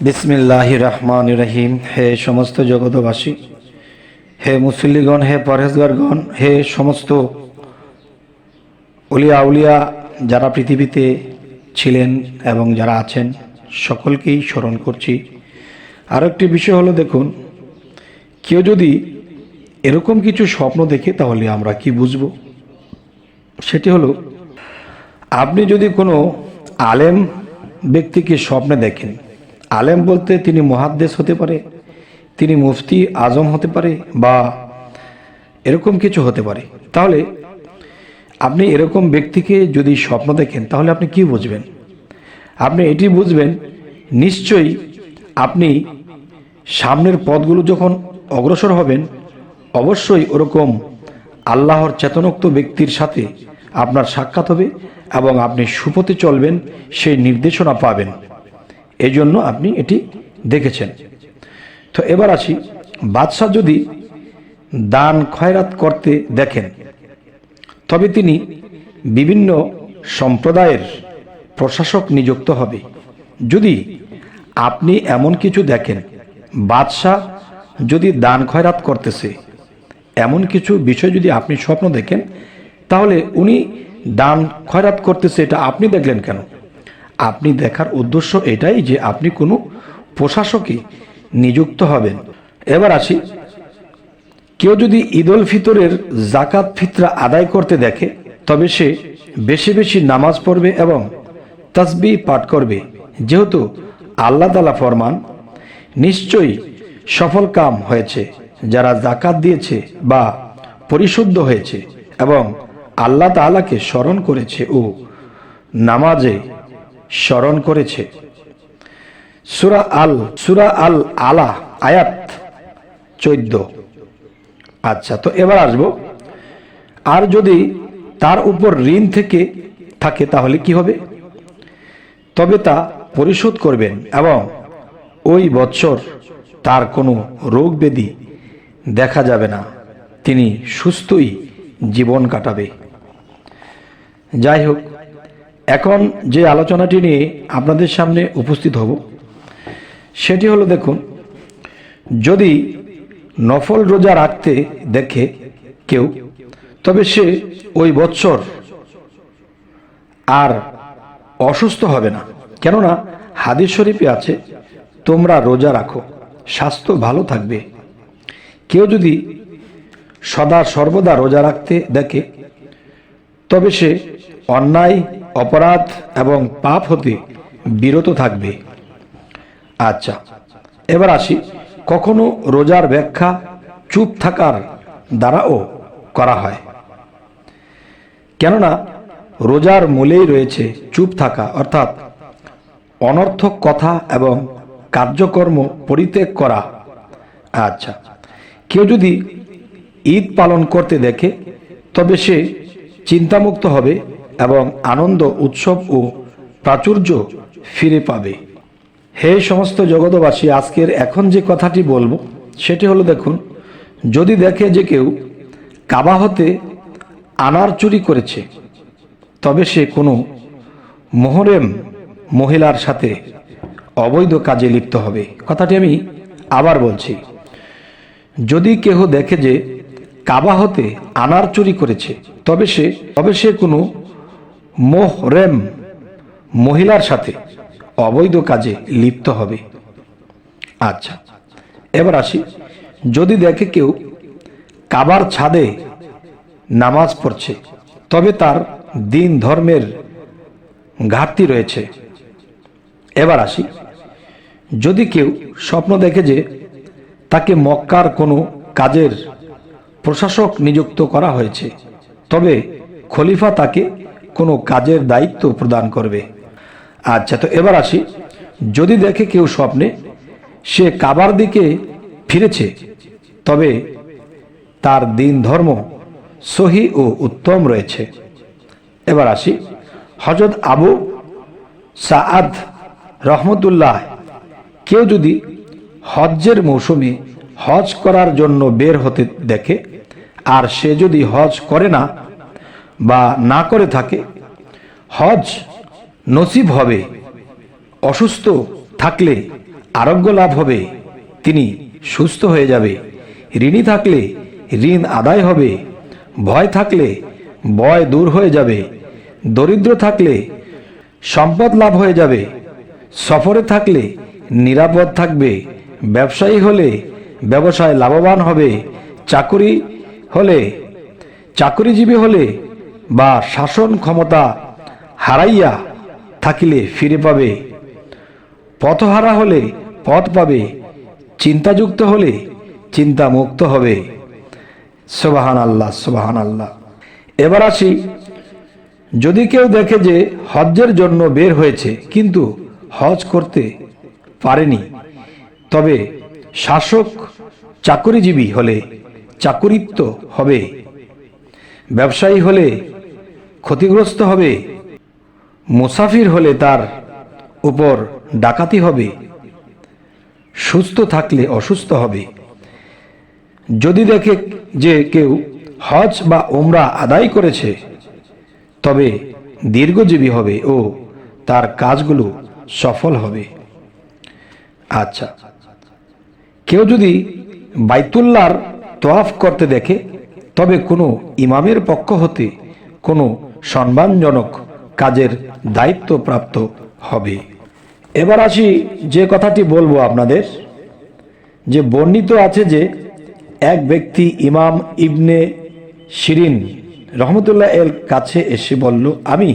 বিসমিল্লাহির রহমানির রহিম। হে সমস্ত জগতবাসী, হে মুসল্লিগণ, হে পরহেজগারগণ, হে সমস্ত উলিয়া উলিয়া যারা পৃথিবীতে ছিলেন এবং যারা আছেন, সকলকেই স্মরণ করছি। আর একটি বিষয় হলো, দেখুন, কেউ যদি এরকম কিছু স্বপ্ন দেখে তাহলে আমরা কি বুঝব? সেটি হলো, আপনি যদি কোনো আলেম ব্যক্তিকে স্বপ্নে দেখেন, আলেম বলতে তিনি মুহাদ্দিস হতে পারে, তিনি মুফতি আজম হতে পারে, বা এরকম কিছু হতে পারে, তাহলে আপনি এরকম ব্যক্তিকে যদি স্বপ্ন দেখেন তাহলে আপনি কি বুঝবেন? আপনি এটি বুঝবেন, নিশ্চয়ই আপনি সামনের পথগুলো যখন অগ্রসর হবেন, অবশ্যই ওরকম আল্লাহর চেতনোক্ত ব্যক্তির সাথে আপনার সাক্ষাৎ হবে এবং আপনি সুপথে চলবেন, সেই নির্দেশনা পাবেন। এই জন্য আপনি এটি দেখেছেন। তো এবার আসি, বাদশাহ যদি দান খয়রাত করতে দেখেন, তবে তিনি বিভিন্ন সম্প্রদায়ের প্রশাসক নিযুক্ত হবে। যদি আপনি এমন কিছু দেখেন, বাদশাহ যদি দান খয়রাত করতেছে, এমন কিছু বিষয় যদি আপনি স্বপ্ন দেখেন, তাহলে উনি দান খয়রাত করতেছে, এটা আপনি দেখলেন কেন? আপনি দেখার উদ্দেশ্য এটাই যে আপনি কোনো প্রশাসকে নিযুক্ত হবেন। এবার আসি, কেউ যদি ঈদ উল ফিতরের জাকাত ফিতরা আদায় করতে দেখে, তবে সে বেশি বেশি নামাজ পড়বে এবং তাসবিহ পাঠ করবে, যেহেতু আল্লাহ তাআলা ফরমান, নিশ্চয়ই সফল কাম হয়েছে যারা জাকাত দিয়েছে বা পরিশুদ্ধ হয়েছে এবং আল্লাহ তাআলাকে স্মরণ করেছে ও নামাজে স্মরণ করেছে। সূরা আল আলা আয়াত 14। আচ্ছা, তো এবার আসবো, আর যদি তার উপর ঋণ থেকে থাকে তাহলে কি হবে? তবে তা পরিশোধ করবেন এবং ওই বছর তার কোনো রোগ ব্যাধি দেখা যাবে না, তিনি সুস্থই জীবন কাটাবে। যাই হোক, এখন যে আলোচনাটি নিয়ে আপনাদের সামনে উপস্থিত হব, সেটি হলো, দেখুন, যদি নফল রোজা রাখতে দেখে কেউ, তবে সে ওই বছর আর অসুস্থ হবে না। কেননা হাদিস শরীফে আছে, তোমরা রোজা রাখো, স্বাস্থ্য ভালো থাকবে। কেউ যদি সদা সর্বদা রোজা রাখতে দেখে, তবে সে অন্যায়, অপরাধ এবং পাপ হতে বিরত থাকবে। আচ্ছা, এবার আসি, কখনো রোজার ব্যাখ্যা চুপ থাকার দ্বারাও করা হয়। কেননা রোজার মূলেই রয়েছে চুপ থাকা, অর্থাৎ অনর্থক কথা এবং কার্যকর্ম পরিত্যাগ করা। আচ্ছা, কেউ যদি ঈদ পালন করতে দেখে, তবে সে চিন্তামুক্ত হবে এবং আনন্দ, উৎসব ও প্রাচুর্য ফিরে পাবে। হে সমস্ত জগতবাসী, আজকের এখন যে কথাটি বলবো সেটি হলো, দেখুন, যদি দেখে যে কেউ কাবা হতে আনার চুরি করেছে, তবে সে কোনো মুহররম মহিলার সাথে অবৈধ কাজে লিপ্ত হবে। কথাটি আমি আবার বলছি, যদি কেহ দেখে যে কাবা হতে আনার চুরি করেছে, তবে সে কোনো মুহররম মহিলার সাথে অবৈধ কাজে লিপ্ত হবে। আচ্ছা, এবার আসি, যদি দেখে কেউ কাবার ছাদে নামাজ পড়ছে, তবে তার দিন ধর্মের ঘাটতি রয়েছে। এবার আসি, যদি কেউ স্বপ্ন দেখে যে তাকে মক্কার কোনো কাজের প্রশাসক নিযুক্ত করা হয়েছে, তবে খলিফা তাকে কোনো কাজের দায়িত্ব প্রদান করবে। আচ্ছা, তো এবার আসি, যদি দেখে কেউ স্বপ্নে সে কাবার দিকে ফিরেছে, তবে তার দিন ধর্ম সহি ও উত্তম রয়েছে। এবার আসি, হযরত আবু সাআদ রহমতুল্লাহ, কেউ যদি হজ্জের মৌসুমে হজ করার জন্য বের হতে দেখে, আর সে যদি হজ করে না বা না করে থাকে, হজ নসিব হবে। অসুস্থ থাকলে আরোগ্য লাভ হবে, তিনি সুস্থ হয়ে যাবে। ঋণী থাকলে ঋণ আদায় হবে, ভয় থাকলে ভয় দূর হয়ে যাবে, দরিদ্র থাকলে সম্পদ লাভ হয়ে যাবে, সফরে থাকলে নিরাপদ থাকবে, ব্যবসায়ী হলে ব্যবসায় লাভবান হবে, চাকরিজীবী হলে বা শাসন ক্ষমতা হারাইয়া থাকিলে ফিরে পাবে, পথহারা হলে পথ পাবে, চিন্তাযুক্ত হলে চিন্তা মুক্ত হবে। সুবহান আল্লাহ, সুবহান আল্লাহ। এবার আসি, যদি কেউ দেখে যে হজ্জের জন্য বের হয়েছে কিন্তু হজ করতে পারেনি, তবে শাসক চাকরিজীবী হলে চাকরিত্ব হবে, ব্যবসায়ী হলে ক্ষতিগ্রস্ত হবে, মুসাফির হলে তার উপর ডাকাতি হবে, সুস্থ থাকলে অসুস্থ হবে। যদি দেখে যে কেউ হজ বা উমরা আদায় করেছে, তবে দীর্ঘজীবী হবে ও তার কাজগুলো সফল হবে। আচ্ছা, কেউ যদি বাইতুল্লাহর তওয়াফ করতে দেখে, তবে কোনো ইমামের পক্ষ হতে কোনো সম্মানজনক কাজের দায়িত্ব প্রাপ্ত হবে। এবার আসি, যে কথাটি বলবো আপনাদের, যে বর্ণিত আছে যে এক ব্যক্তি ইমাম ইবনে শিরিন রহমতুল্লাহ এর কাছে এসে বলল, আমি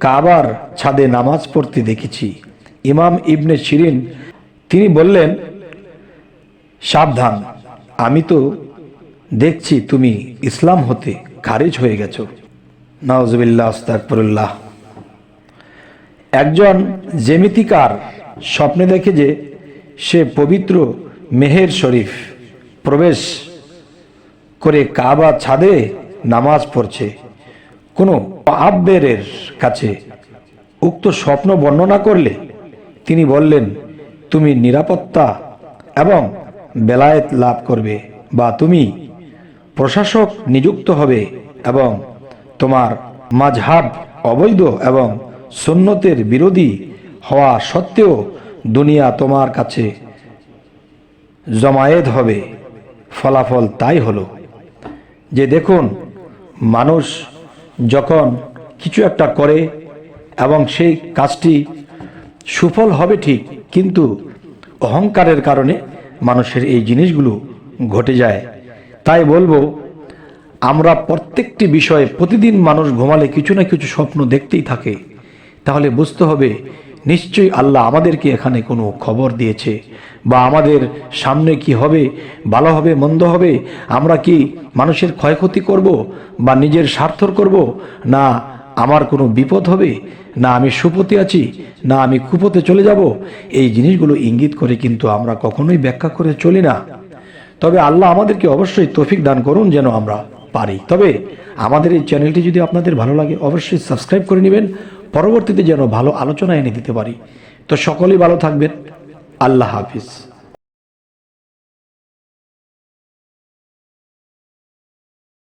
কাবার ছাদে নামাজ পড়তে দেখেছি। ইমাম ইবনে শিরিন তিনি বললেন, সাবধান, আমি তো দেখছি তুমি ইসলাম হতে খারিজ হয়ে গেছো। নাউজুবিল্লাহ, আস্তাগফিরুল্লাহ। একজন জ্যামিতিকার স্বপ্নে দেখে যে সে পবিত্র মেহের শরীফ প্রবেশ করে কাবা ছাদে নামাজ পড়ছে। কোনো আব্বেরের কাছে উক্ত স্বপ্ন বর্ণনা করলে তিনি বললেন, তুমি নিরাপত্তা এবং বেলায়েত লাভ করবে, বা তুমি প্রশাসক নিযুক্ত হবে এবং তোমার মাযহাব অবৈধ এবং সুন্নতের বিরোধী হওয়া সত্ত্বেও দুনিয়া তোমার কাছে জমায়েত হবে। ফলাফল তাই হলো যে দেখুন, মানুষ যখন কিছু একটা করে এবং সেই কাজটি সুফল হবে ঠিক, কিন্তু অহংকারের কারণে মানুষের এই জিনিসগুলো ঘটে যায়। তাই বলবো, আমরা প্রত্যেকটি বিষয়ে প্রতিদিন মানুষ ঘুমালে কিছু না কিছু স্বপ্ন দেখতেই থাকে, তাহলে বুঝতে হবে নিশ্চয়ই আল্লাহ আমাদেরকে এখানে কোনো খবর দিয়েছে, বা আমাদের সামনে কি হবে, ভালো হবে মন্দ হবে, আমরা কি মানুষের ক্ষয়ক্ষতি করব বা নিজের স্বার্থর করব, না আমার কোনো বিপদ হবে, না আমি সুপথে আছি, না আমি কুপথে চলে যাব। এই জিনিসগুলো ইঙ্গিত করে কিন্তু আমরা কখনোই ব্যাখ্যা করে চলি না। তবে আল্লাহ আমাদেরকে অবশ্যই তৌফিক দান করুন যেন আমরা পারি। তবে আমাদের এই চ্যানেলটি যদি আপনাদের ভালো লাগে অবশ্যই সাবস্ক্রাইব করে নেবেন, পরবর্তীতে যেন ভালো আলোচনা এনে দিতে পারি। তো সকলেই ভালো থাকবেন। আল্লাহ হাফিজ।